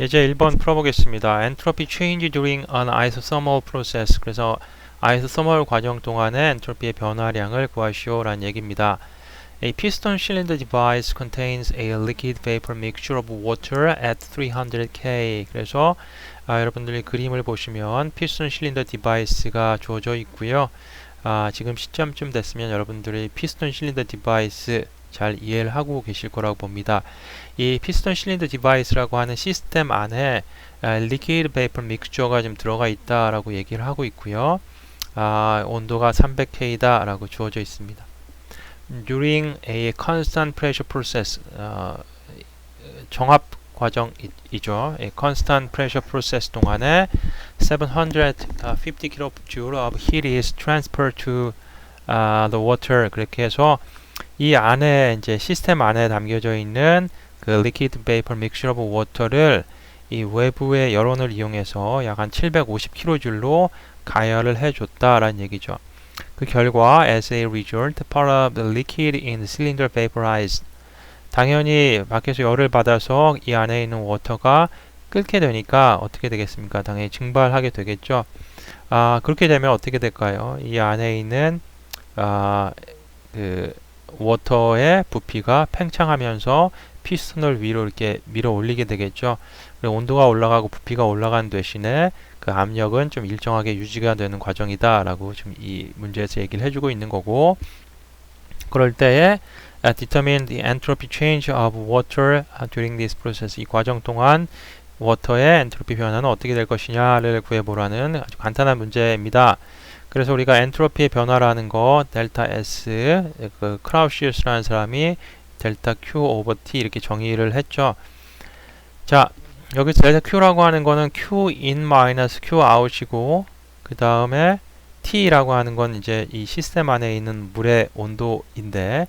예제 1번 풀어보겠습니다. Entropy change during an isothermal process. 그래서 isothermal 과정 동안의 엔트로피의 변화량을 구하시오 라는 얘기입니다. A piston cylinder device contains a liquid vapor mixture of water at 300K. 그래서 여러분들이 그림을 보시면 피스톤 실린더 디바이스가 주어져 있고요. 지금 시점쯤 됐으면 여러분들이 피스톤 실린더 디바이스 잘 이해를 하고 계실 거라고 봅니다. 이 피스톤 실린더 디바이스라고 하는 시스템 안에 liquid vapor mixture가 좀 들어가 있다라고 얘기를 하고 있고요. 온도가 300K다 라고 주어져 있습니다. During a constant pressure process, 정압 과정이죠. A constant pressure process 동안에 750 kJ of heat is transferred to the water. 그렇게 해서 이 안에 이제 시스템 안에 담겨져 있는 그 liquid vapor mixture of water를 이 외부의 열원을 이용해서 약 한 750kJ로 가열을 해줬다라는 얘기죠. 그 결과, as a result, part of the liquid in the cylinder vaporized. 당연히 밖에서 열을 받아서 이 안에 있는 워터가 끓게 되니까 어떻게 되겠습니까? 당연히 증발하게 되겠죠. 그렇게 되면 어떻게 될까요? 이 안에 있는 그 워터의 부피가 팽창하면서 피스톤을 위로 이렇게 밀어 올리게 되겠죠. 그리고 온도가 올라가고 부피가 올라간 대신에 그 압력은 좀 일정하게 유지가 되는 과정이다 라고 지금 이 문제에서 얘기를 해주고 있는 거고, 그럴 때에 determine the entropy change of water during this process. 이 과정 동안 워터의 엔트로피 변화는 어떻게 될 것이냐를 구해보라는 아주 간단한 문제입니다. 그래서 우리가 엔트로피의 변화라는 거 델타 S, 그 크라우시우스라는 사람이 델타 Q 오버 T 이렇게 정의를 했죠. 자, 여기서 델타 Q라고 하는 거는 Q in 마이너스 Q out이고, 그 다음에 T라고 하는 건 이제 이 시스템 안에 있는 물의 온도인데,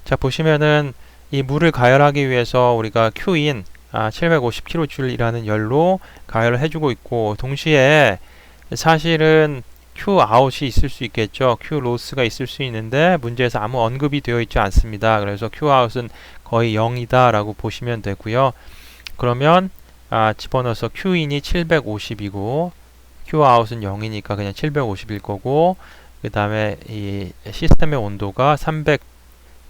자 보시면은 이 물을 가열하기 위해서 우리가 Q in 750kJ이라는 열로 가열을 해주고 있고, 동시에 사실은 Q out이 있을 수 있겠죠. Q loss가 있을 수 있는데 문제에서 아무 언급이 되어 있지 않습니다. 그래서 Q out은 거의 0이다 라고 보시면 되고요. 그러면 집어넣어서 Q in이 750이고 Q out은 0이니까 그냥 750일 거고, 그 다음에 이 시스템의 온도가 300.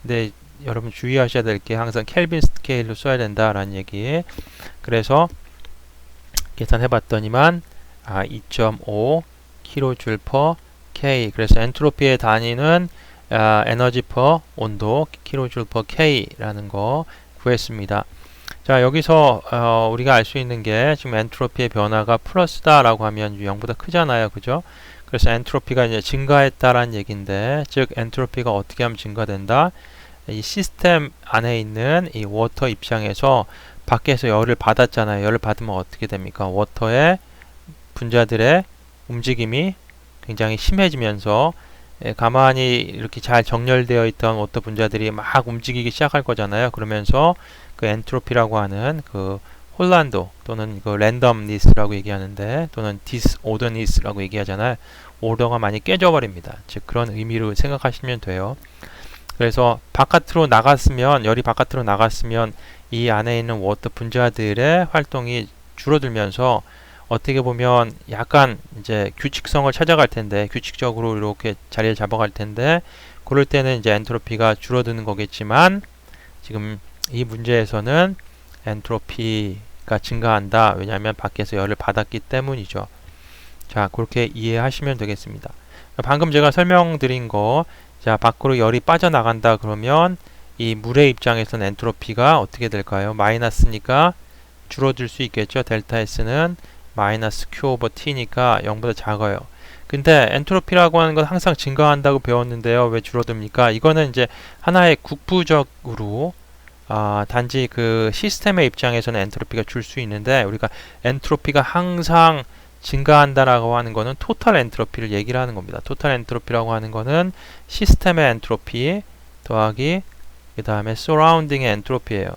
근데 여러분 주의하셔야 될 게 항상 켈빈 스케일로 써야 된다라는 얘기. 그래서 계산해 봤더니만 2.5 kJ per K. 그래서 엔트로피의 단위는 에너지 per 온도 kJ per K라는 거 구했습니다. 자, 여기서 우리가 알 수 있는 게 지금 엔트로피의 변화가 플러스다라고 하면 0보다 크잖아요. 그죠? 그래서 엔트로피가 이제 증가했다라는 얘기인데, 즉 엔트로피가 어떻게 하면 증가된다? 이 시스템 안에 있는 이 워터 입장에서 밖에서 열을 받았잖아요. 열을 받으면 어떻게 됩니까? 워터의 분자들의 움직임이 굉장히 심해지면서 가만히 이렇게 잘 정렬되어 있던 워터 분자들이 막 움직이기 시작할 거잖아요. 그러면서 그 엔트로피라고 하는 그 혼란도 또는 그 랜덤니스라고 얘기하는데, 또는 디스오더니스라고 얘기하잖아요. 오더가 많이 깨져 버립니다. 즉 그런 의미로 생각하시면 돼요. 그래서 바깥으로 나갔으면, 열이 바깥으로 나갔으면 이 안에 있는 워터 분자들의 활동이 줄어들면서 어떻게 보면 약간 이제 규칙성을 찾아갈 텐데, 규칙적으로 이렇게 자리를 잡아갈 텐데, 그럴 때는 이제 엔트로피가 줄어드는 거겠지만, 지금 이 문제에서는 엔트로피가 증가한다. 왜냐하면 밖에서 열을 받았기 때문이죠. 자, 그렇게 이해하시면 되겠습니다. 방금 제가 설명드린 거, 자, 밖으로 열이 빠져나간다 그러면 이 물의 입장에서는 엔트로피가 어떻게 될까요? 마이너스니까 줄어들 수 있겠죠. 델타 S는 마이너스 Q 오버 T니까 0보다 작아요. 근데 엔트로피라고 하는 건 항상 증가한다고 배웠는데요. 왜 줄어듭니까? 이거는 이제 하나의 국부적으로 단지 그 시스템의 입장에서는 엔트로피가 줄 수 있는데, 우리가 엔트로피가 항상 증가한다라고 하는 거는 토탈 엔트로피를 얘기를 하는 겁니다. 토탈 엔트로피라고 하는 거는 시스템의 엔트로피 더하기 그 다음에 서라운딩의 엔트로피예요.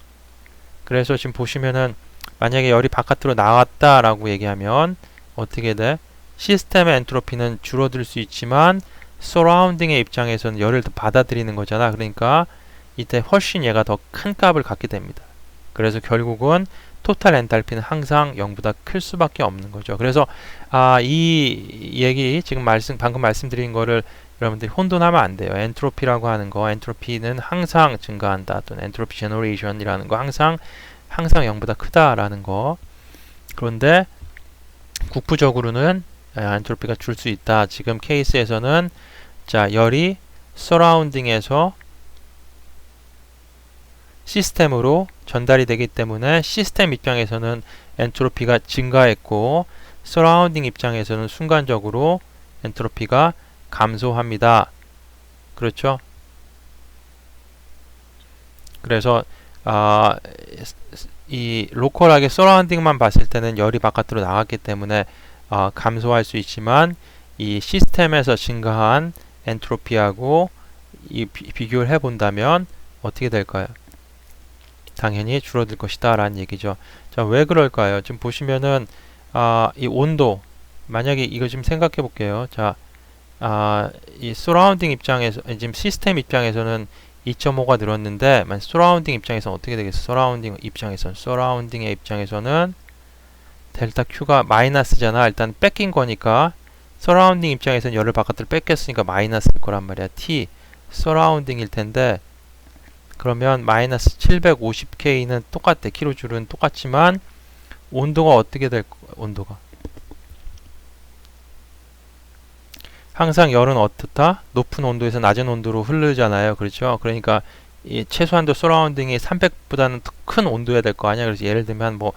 그래서 지금 보시면은 만약에 열이 바깥으로 나왔다라고 얘기하면 어떻게 돼? 시스템의 엔트로피는 줄어들 수 있지만 서라운딩의 입장에서는 열을 더 받아들이는 거잖아. 그러니까 이때 훨씬 얘가 더 큰 값을 갖게 됩니다. 그래서 결국은 토탈 엔탈피는 항상 0보다 클 수밖에 없는 거죠. 그래서 이 얘기 지금 방금 말씀드린 거를 여러분들이 혼돈하면 안 돼요. 엔트로피라고 하는 거, 엔트로피는 항상 증가한다. 또는 엔트로피 제너레이션이라는 거 항상 0보다 크다라는 거. 그런데 국부적으로는 엔트로피가 줄 수 있다. 지금 케이스에서는 자, 열이 서라운딩에서 시스템으로 전달이 되기 때문에 시스템 입장에서는 엔트로피가 증가했고 서라운딩 입장에서는 순간적으로 엔트로피가 감소합니다. 그렇죠? 그래서 이 로컬하게 서라운딩만 봤을 때는 열이 바깥으로 나갔기 때문에 감소할 수 있지만 이 시스템에서 증가한 엔트로피하고 비교를 해본다면 어떻게 될까요? 당연히 줄어들 것이다 라는 얘기죠. 자, 왜 그럴까요? 지금 보시면은 이 온도, 만약에 이거 좀 생각해 볼게요. 자, 이 서라운딩 입장에서, 지금 시스템 입장에서는 2.5가 늘었는데 서라운딩 입장에서는 어떻게 되겠어요? 서라운딩의 입장에서는 델타 Q가 마이너스잖아. 일단 뺏긴 거니까 서라운딩 입장에서는 열을 바깥으로 뺏겼으니까 마이너스일 거란 말이야. T 서라운딩일 텐데 그러면 마이너스 750K는 똑같대. 킬로줄은 똑같지만 온도가 어떻게 될 온도가 항상 열은 어떻다? 높은 온도에서 낮은 온도로 흐르잖아요. 그렇죠? 그러니까 이 최소한도 서라운딩이 300보다는 더 큰 온도여야 될 거 아니야. 그래서 예를 들면 뭐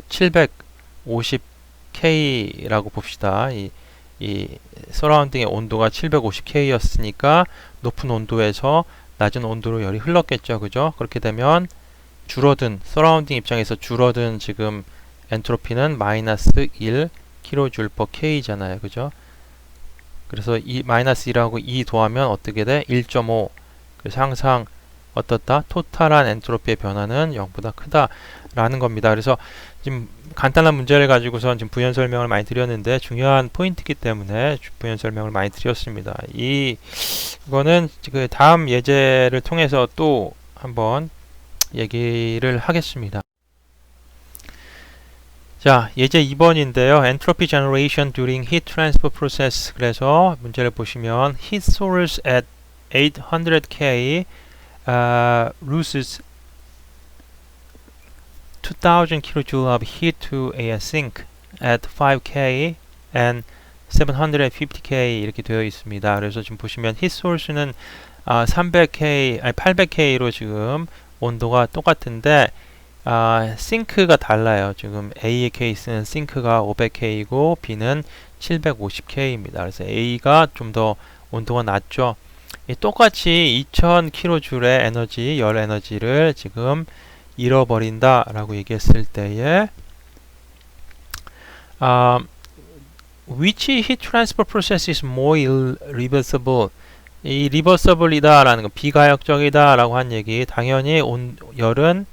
750K라고 봅시다. 이 서라운딩의 온도가 750K였으니까 높은 온도에서 낮은 온도로 열이 흘렀겠죠. 그죠? 그렇게 되면 서라운딩 입장에서 줄어든 지금 엔트로피는 마이너스 1 kJ/K잖아요. 그죠? 그래서 이 마이너스 1하고 2 더하면 어떻게 돼? 1.5. 그래서 항상 어떻다? 토탈한 엔트로피의 변화는 0보다 크다라는 겁니다. 그래서 지금 간단한 문제를 가지고선 지금 부연 설명을 많이 드렸는데 중요한 포인트이기 때문에 부연 설명을 많이 드렸습니다. 이거는 그 다음 예제를 통해서 또 한번 얘기를 하겠습니다. 자, 예제 2번인데요. Entropy generation during heat transfer process. 그래서 문제를 보시면 heat source at 800K loses 2000 kJ of heat to a sink at 5K and 750K 이렇게 되어 있습니다. 그래서 지금 보시면 heat source는 800K로 지금 온도가 똑같은데 싱크가 달라요. 지금 A의 케이스는 싱크가 500K이고 B는 750K입니다. 그래서 A가 좀 더 온도가 낮죠. 똑같이 2000kJ의 에너지, 열 에너지를 지금 잃어버린다 라고 얘기했을 때에 which heat transfer process is more irreversible? 이 리버서블이다 라는 거, 비가역적이다 라고 한 얘기. 당연히 열은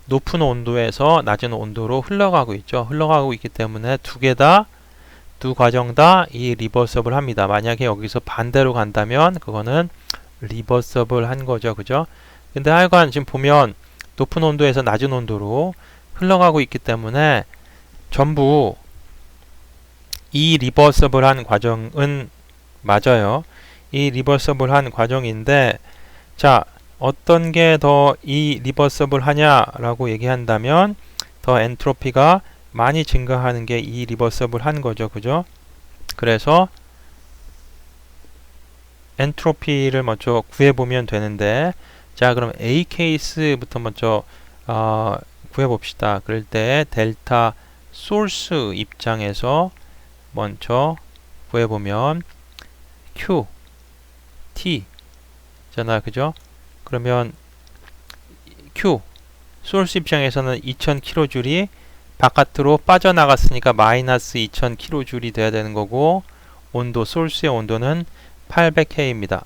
높은 온도에서 낮은 온도로 흘러가고 있죠. 흘러가고 있기 때문에 두 과정 다 이 리버서블 합니다. 만약에 여기서 반대로 간다면 그거는 리버서블 한 거죠. 그죠? 근데 하여간 지금 보면 높은 온도에서 낮은 온도로 흘러가고 있기 때문에 전부 이 리버서블한 과정은 맞아요. 이 리버서블한 과정인데 자, 어떤 게 더 이 리버서블 하냐라고 얘기한다면 더 엔트로피가 많이 증가하는 게 이 리버서블 한 거죠. 그죠? 그래서 엔트로피를 먼저 구해보면 되는데 자, 그럼 A 케이스부터 먼저 구해봅시다. 그럴 때 델타 소스 입장에서 먼저 구해보면 Q, T 잖아. 그죠? 그러면 Q, 소스 입장에서는 2000kJ이 바깥으로 빠져나갔으니까 마이너스 2000kJ이 돼야 되는 거고 온도, 소스의 온도는 800K입니다.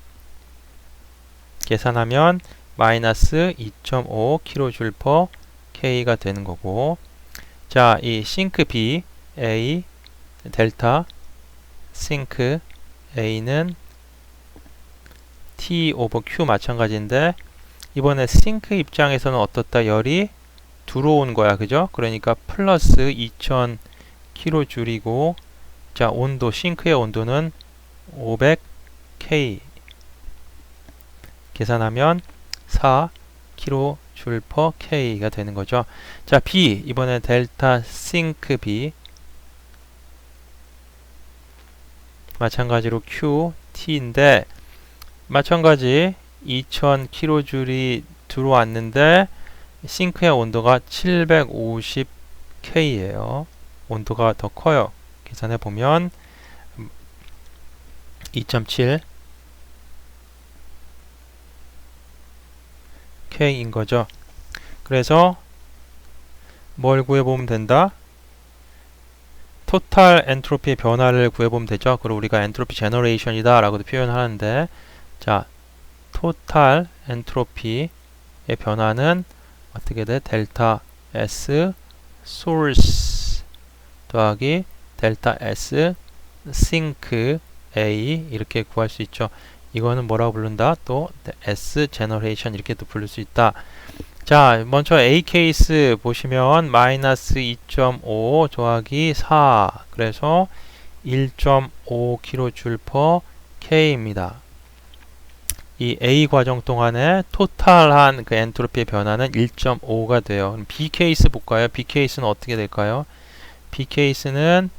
계산하면 마이너스 2.5 kJ/K가 되는 거고 자, 이 싱크 B, A, 델타 싱크 A는 T/Q 마찬가지인데 이번에 싱크 입장에서는 어떻다? 열이 들어온 거야. 그죠? 그러니까 플러스 2000kJ이고, 자, 온도, 싱크의 온도는 500K. 계산하면 4kJ/K가 되는 거죠. 자, B. 이번에 델타 싱크 B. 마찬가지로 Q, T인데, 마찬가지 2000kJ이 들어왔는데, 싱크의 온도가 750K예요. 온도가 더 커요. 계산해 보면 2.7 K인 거죠. 그래서 뭘 구해보면 된다? 토탈 엔트로피의 변화를 구해보면 되죠. 그리고 우리가 엔트로피 제너레이션이다 라고도 표현하는데, 자, 토탈 엔트로피의 변화는 어떻게 돼? 델타 S source 더하기 델타 S sink A 이렇게 구할 수 있죠. 이거는 뭐라고 부른다? 또 S generation 이렇게 또 부를 수 있다. 자, 먼저 A 케이스 보시면 마이너스 2.5 더하기 4 그래서 1.5kJ/K입니다. 이 A 과정 동안에 토탈한 그 엔트로피의 변화는 1.5가 돼요. 그럼 B 케이스 볼까요? B 케이스는 어떻게 될까요? B 케이스는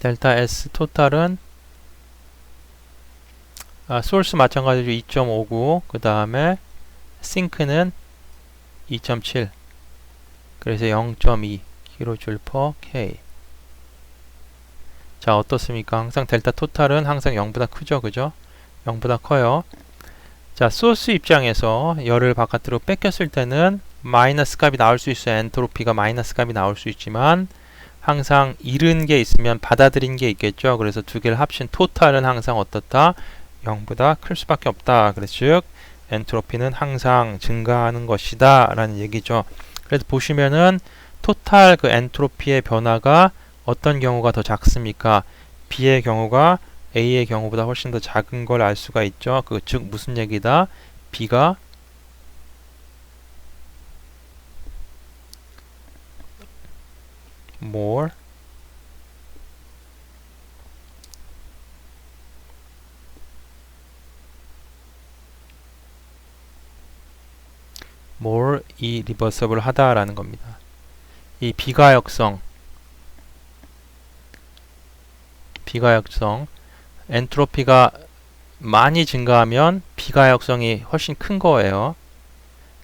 델타 S 토탈은 소스 마찬가지로 2.59 그 다음에 싱크는 2.7 그래서 0.2kJ/K. 자, 어떻습니까? 항상 델타 토탈은 항상 0보다 크죠, 그죠? 0보다 커요. 자, 소스 입장에서 열을 바깥으로 뺏겼을 때는 마이너스 값이 나올 수 있어요. 엔트로피가 마이너스 값이 나올 수 있지만 항상 잃은 게 있으면 받아들인 게 있겠죠. 그래서 두 개를 합친 토탈은 항상 어떻다? 0보다 클 수밖에 없다. 그래서 즉 엔트로피는 항상 증가하는 것이다 라는 얘기죠. 그래서 보시면은 토탈 그 엔트로피의 변화가 어떤 경우가 더 작습니까? B의 경우가 A의 경우보다 훨씬 더 작은 걸 알 수가 있죠. 그 즉 무슨 얘기다? B가 more irreversible 하다라는 겁니다. 이 비가역성 엔트로피가 많이 증가하면 비가역성이 훨씬 큰 거예요.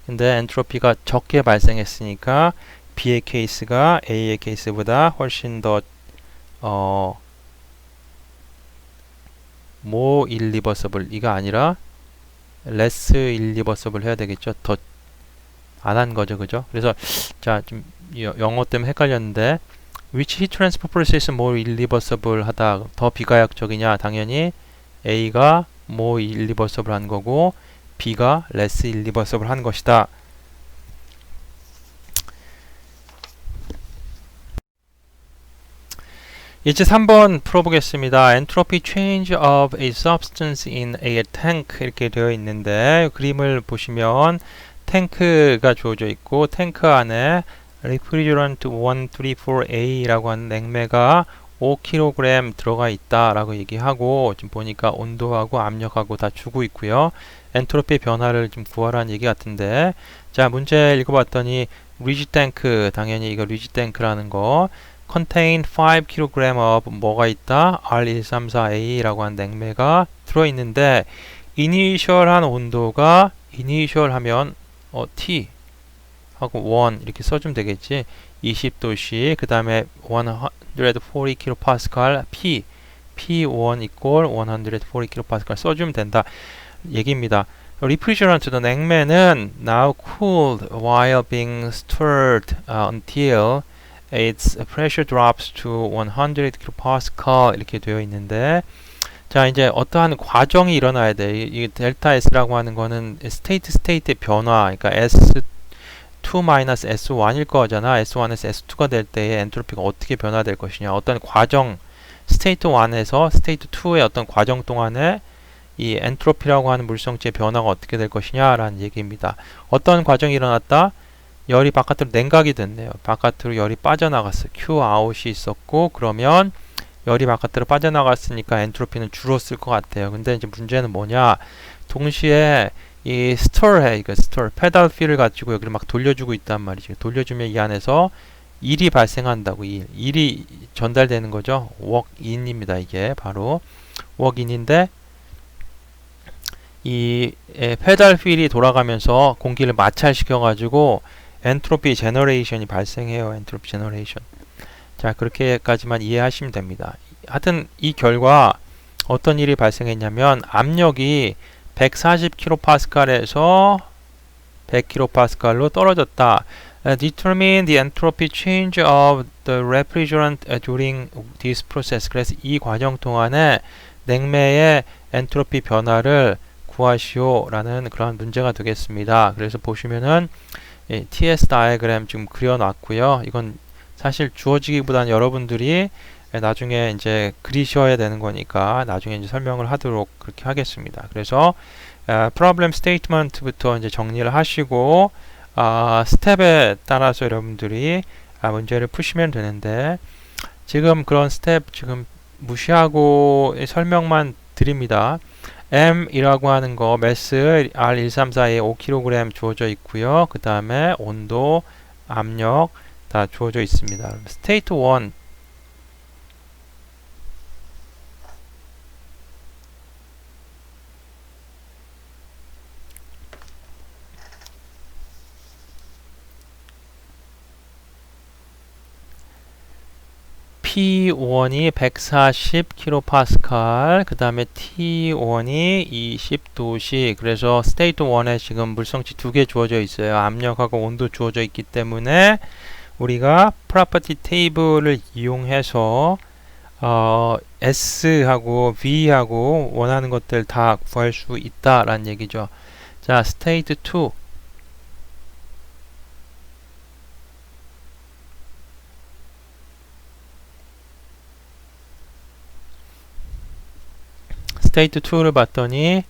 근데 엔트로피가 적게 발생했으니까 B의 케이스가 A의 케이스보다 훨씬 더 more irreversible 이가 아니라 less irreversible 해야 되겠죠. 더 안 한 거죠, 그죠? 그래서 자, 좀 영어 때문에 헷갈렸는데 which heat transfer process more irreversible 하다 더 비가역적이냐? 당연히 A가 more irreversible 한 거고 B가 less irreversible 한 것이다. 이제 3번 풀어보겠습니다. Entropy change of a substance in a tank 이렇게 되어 있는데 그림을 보시면 탱크가 주어져 있고 탱크 안에 refrigerant 134A라고 하는 냉매가 5kg 들어가 있다라고 얘기하고 지금 보니까 온도하고 압력하고 다 주고 있고요. 엔트로피 변화를 좀 구하라는 얘기 같은데 자, 문제 읽어봤더니 리지 탱크 당연히 이거 리지 탱크라는 거 contain 5kg of 뭐가 있다? R134A라고 하는 냉매가 들어있는데 이니셜한 온도가 이니셜 하면 T 하고 1 이렇게 써주면 되겠지. 20도씨 그 다음에 140kPa P1 equal 140kPa 써주면 된다 얘기입니다. refrigerant 냉매는 now cooled while being stirred until its pressure drops to 100kPa 이렇게 되어 있는데 자, 이제 어떠한 과정이 일어나야 돼. 이 델타 S라고 하는 거는 스테이트의 변화, 그러니까 S2 S1일 거잖아. S1에서 S2가 될 때의 엔트로피가 어떻게 변화될 것이냐. 어떤 과정, 스테이트 1에서 스테이트 2의 어떤 과정 동안에 이 엔트로피라고 하는 물성치의 변화가 어떻게 될 것이냐라는 얘기입니다. 어떤 과정이 일어났다? 열이 바깥으로 냉각이 됐네요. 바깥으로 열이 빠져나갔어요. Q 아웃이 있었고, 그러면 열이 바깥으로 빠져나갔으니까 엔트로피는 줄었을 것 같아요. 근데 이제 문제는 뭐냐? 동시에 이 스톨해, 이거 스톨, 페달 휠을 가지고 여기를 막 돌려주고 있단 말이죠. 돌려주면 이 안에서 일이 발생한다고. 일이 전달되는 거죠. 워크인입니다. 이게 바로 워크인인데, 이 페달 휠이 돌아가면서 공기를 마찰시켜 가지고 엔트로피 제너레이션이 발생해요. 엔트로피 제너레이션. 자, 그렇게까지만 이해하시면 됩니다. 하여튼 이 결과 어떤 일이 발생했냐면 압력이 140kPa에서 100kPa로 떨어졌다. Determine the entropy change of the refrigerant during this process. 그래서 이 과정 동안에 냉매의 엔트로피 변화를 구하시오라는 그런 문제가 되겠습니다. 그래서 보시면은 TS 다이어그램 지금 그려놨고요. 이건 사실 주어지기보다는 여러분들이 나중에 이제 그리셔야 되는 거니까 나중에 이제 설명을 하도록 그렇게 하겠습니다. 그래서 problem statement부터 이제 정리를 하시고 스텝에 따라서 여러분들이 문제를 푸시면 되는데, 지금 그런 스텝 지금 무시하고 설명만 드립니다. M이라고 하는 거 매스 R134에 5kg 주어져 있고요. 그 다음에 온도, 압력 다 주어져 있습니다. 스테이트 1, P1이 140kPa, 그 다음에 T1이 20도씨. 그래서 스테이트 1에 지금 물성치 두 개 주어져 있어요. 압력하고 온도 주어져 있기 때문에 우리가 프로퍼티 테이블을 이용해서 S하고 V하고 원하는 것들 다 구할 수 있다라는 얘기죠. 자, 스테이트 2. 스테이트 2를 봤더니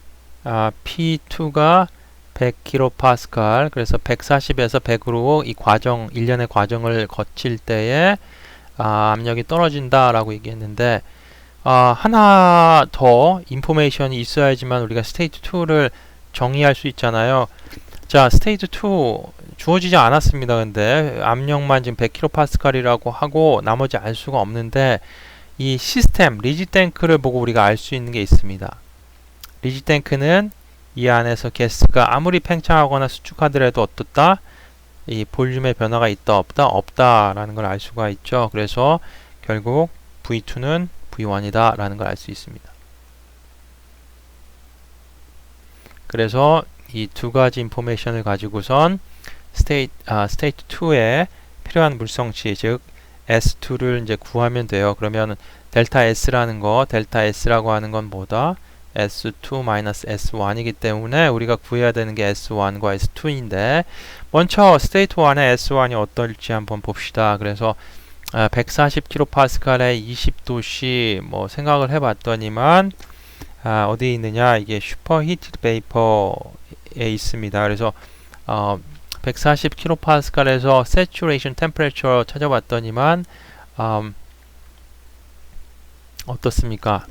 P2가 100kPa, 그래서 140에서 100으로 이 과정, 일련의 과정을 거칠 때에 압력이 떨어진다라고 얘기했는데, 하나 더 인포메이션이 있어야지만 우리가 스테이트 2를 정의할 수 있잖아요. 자, 스테이트 2 주어지지 않았습니다. 근데 압력만 지금 100kPa이라고 하고 나머지 알 수가 없는데, 이 시스템 리지탱크를 보고 우리가 알 수 있는 게 있습니다. 리지탱크는 이 안에서 가스가 아무리 팽창하거나 수축하더라도 어떻다? 이 볼륨의 변화가 있다 없다? 없다라는 걸 알 수가 있죠. 그래서 결국 V2는 V1이다 라는 걸 알 수 있습니다. 그래서 이 두 가지 인포메이션을 가지고선 스테이트 2에 필요한 물성치, 즉 S2를 이제 구하면 돼요. 그러면 델타 S라는 거, 델타 S라고 하는 건 뭐다? S2-S1이기 때문에 우리가 구해야 되는 게 S1과 S2인데, 먼저 스테이트 1의 S1이 어떨지 한번 봅시다. 그래서 140kPa에 20도씨 뭐 생각을 해봤더니만 어디에 있느냐? 이게 슈퍼 히트 베이퍼에 있습니다. 그래서 140kPa에서 saturation temperature 찾아봤더니만 어떻습니까?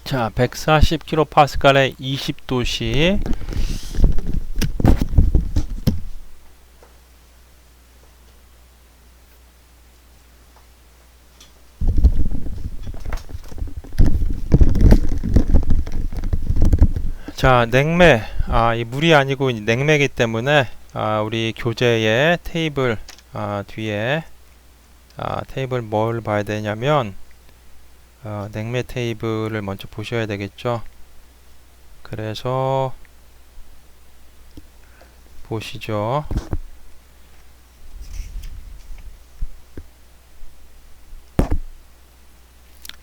자, 140kPa에 20도씨. 자, 냉매. 이 물이 아니고 냉매이기 때문에 우리 교재의 테이블 뒤에 테이블 뭘 봐야 되냐면 냉매 테이블을 먼저 보셔야 되겠죠. 그래서 보시죠.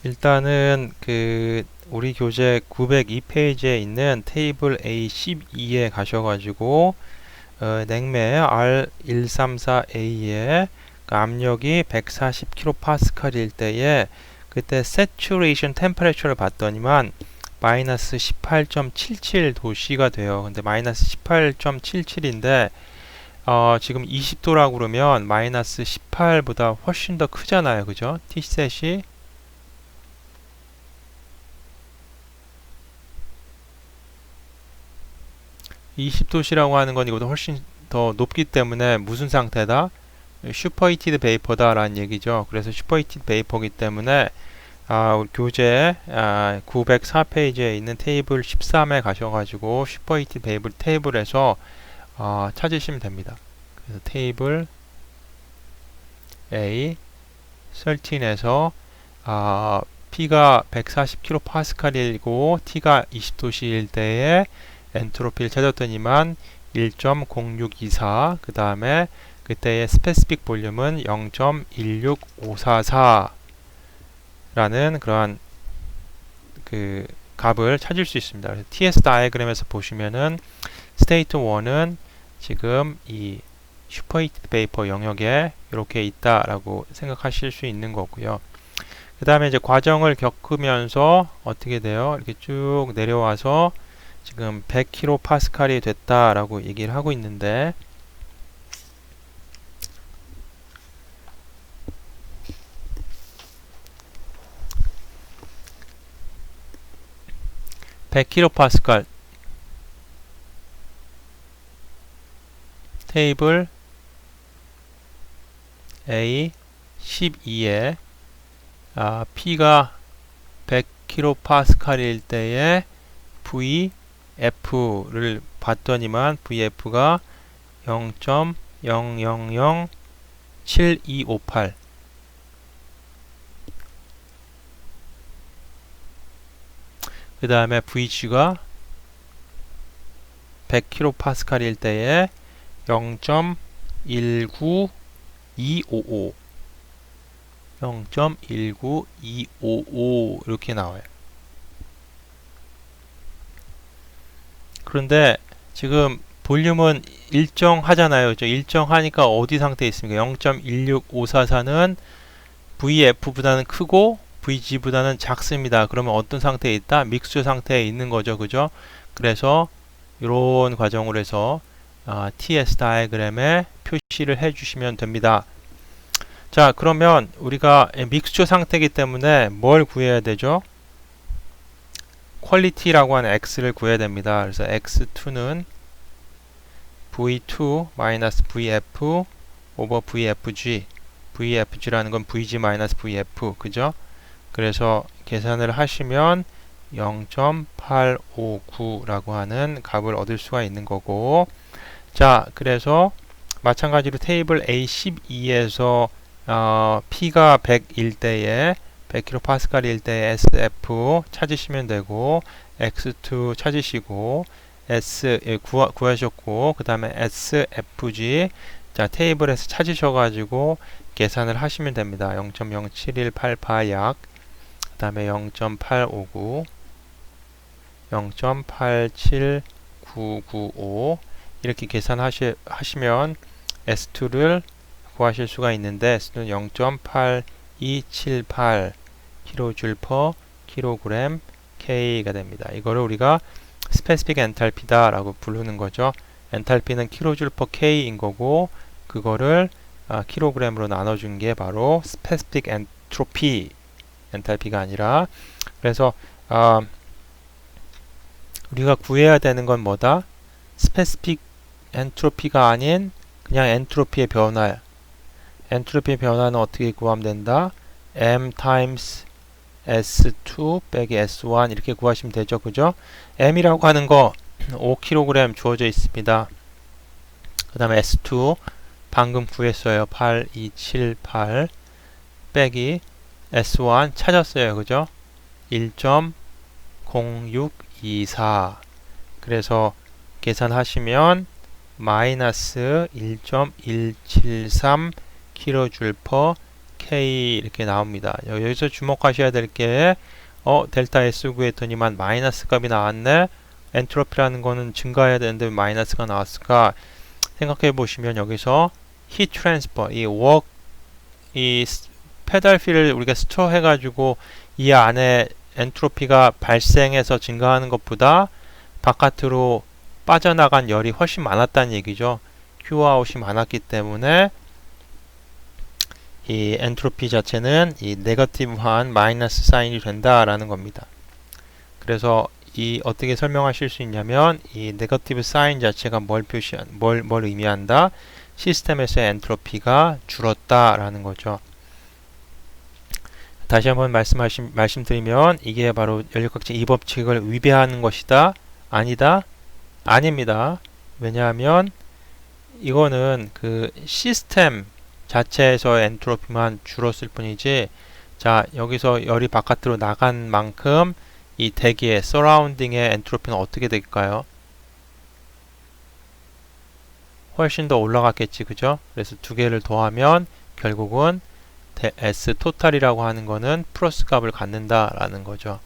일단은 우리 교재 902페이지에 있는 테이블 A12에 가셔가지고 냉매 R134A의 압력이 140kPa일 때에 그때 saturation temperature를 봤더니만 마이너스 18.77도씨가 돼요. 근데 마이너스 18.77인데 지금 20도라고 그러면 마이너스 18보다 훨씬 더 크잖아요. 그죠? T셋이 20도씨라고 하는 건 이거보다 훨씬 더 높기 때문에 무슨 상태다? 슈퍼히티드 베이퍼다 라는 얘기죠. 그래서 슈퍼히티드 베이퍼이기 때문에 우리 교재 904페이지에 있는 테이블 13에 가셔가지고 슈퍼히티드 베이퍼 테이블에서 찾으시면 됩니다. 그래서 테이블 A13에서 P가 140kPa이고 T가 20도씨일 때에 엔트로피를 찾았더니만 1.06244 그 다음에 그때의 스페시픽 볼륨은 0.16544 라는 그러한 값을 찾을 수 있습니다. 그래서 TS 다이어그램에서 보시면은 스테이트 1은 지금 이 슈퍼히티드 베이퍼 영역에 이렇게 있다라고 생각하실 수 있는 거고요. 그 다음에 이제 과정을 겪으면서 어떻게 돼요? 이렇게 쭉 내려와서 지금 100kPa이 됐다라고 얘기를 하고 있는데 100kPa 테이블 A12에 P가 100kPa일 때에 VF를 봤더니만 VF가 0.0007258 그 다음에 VG가 100kPa일 때에 0.19255 0.19255 이렇게 나와요. 그런데 지금 볼륨은 일정하잖아요. 그렇죠? 일정하니까 어디 상태에 있습니까? 0.16544는 VF보다는 크고 VG보다는 작습니다. 그러면 어떤 상태에 있다? 믹스 상태에 있는 거죠. 그죠? 그래서 이런 과정으로 해서 TS 다이어그램에 표시를 해주시면 됩니다. 자, 그러면 우리가 믹스처 상태이기 때문에 뭘 구해야 되죠? 퀄리티라고 하는 x를 구해야 됩니다. 그래서 x2는 v2-vf over vfg vfg라는 건 vg-vf 그죠? 그래서 계산을 하시면 0.859라고 하는 값을 얻을 수가 있는 거고, 자, 그래서 마찬가지로 테이블 A12에서 P가 100일 때에 100kPa일 때에 SF 찾으시면 되고, X2 찾으시고, S 구하셨고, 그 다음에 SFG 자 테이블에서 찾으셔가지고 계산을 하시면 됩니다. 0.07188 약, 그 다음에 0.859, 0.87995 이렇게 계산하시면 S2를 구하실 수가 있는데 S는 0.8278 kJ/kg K가 됩니다. 이거를 우리가 스페시픽 엔탈피다 라고 부르는 거죠. 엔탈피는 kJ/K인 거고 그거를 킬로그램으로 나눠준 게 바로 스페시픽 엔트로피 엔탈피가 아니라, 그래서 우리가 구해야 되는 건 뭐다? 스페시픽 엔트로피가 아닌 그냥 엔트로피의 변화. 엔트로피의 변화는 어떻게 구하면 된다? m times S2 빼기 S1 이렇게 구하시면 되죠. 그죠? m이라고 하는 거 5kg 주어져 있습니다. 그 다음에 S2 방금 구했어요. 8278. 빼기 S1 찾았어요. 그죠? 1.0624. 그래서 계산하시면 마이너스 1.173 kJ/K 이렇게 나옵니다. 여기서 주목하셔야 될 게 델타 S 구했더니만 마이너스 값이 나왔네. 엔트로피라는 거는 증가해야 되는데 왜 마이너스가 나왔을까? 생각해 보시면 여기서 heat transfer, 이 페달 휠을 우리가 스토어 해가지고 이 안에 엔트로피가 발생해서 증가하는 것보다 바깥으로 빠져나간 열이 훨씬 많았다는 얘기죠. Q아웃이 많았기 때문에 이 엔트로피 자체는 이 네거티브한 마이너스 사인이 된다라는 겁니다. 그래서 이 어떻게 설명하실 수 있냐면 이 네거티브 사인 자체가 뭘 의미한다? 시스템에서의 엔트로피가 줄었다라는 거죠. 다시 한번 말씀드리면 이게 바로 연력학적 이 법칙을 위배하는 것이다? 아니다? 아닙니다. 왜냐하면 이거는 그 시스템 자체에서 엔트로피만 줄었을 뿐이지, 자, 여기서 열이 바깥으로 나간 만큼 이 대기의 서라운딩의 엔트로피는 어떻게 될까요? 훨씬 더 올라갔겠지, 그죠? 그래서 두 개를 더하면 결국은 S 토탈이라고 하는 거는 플러스 값을 갖는다라는 거죠.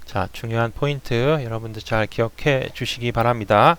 자, 중요한 포인트 여러분들 잘 기억해 주시기 바랍니다.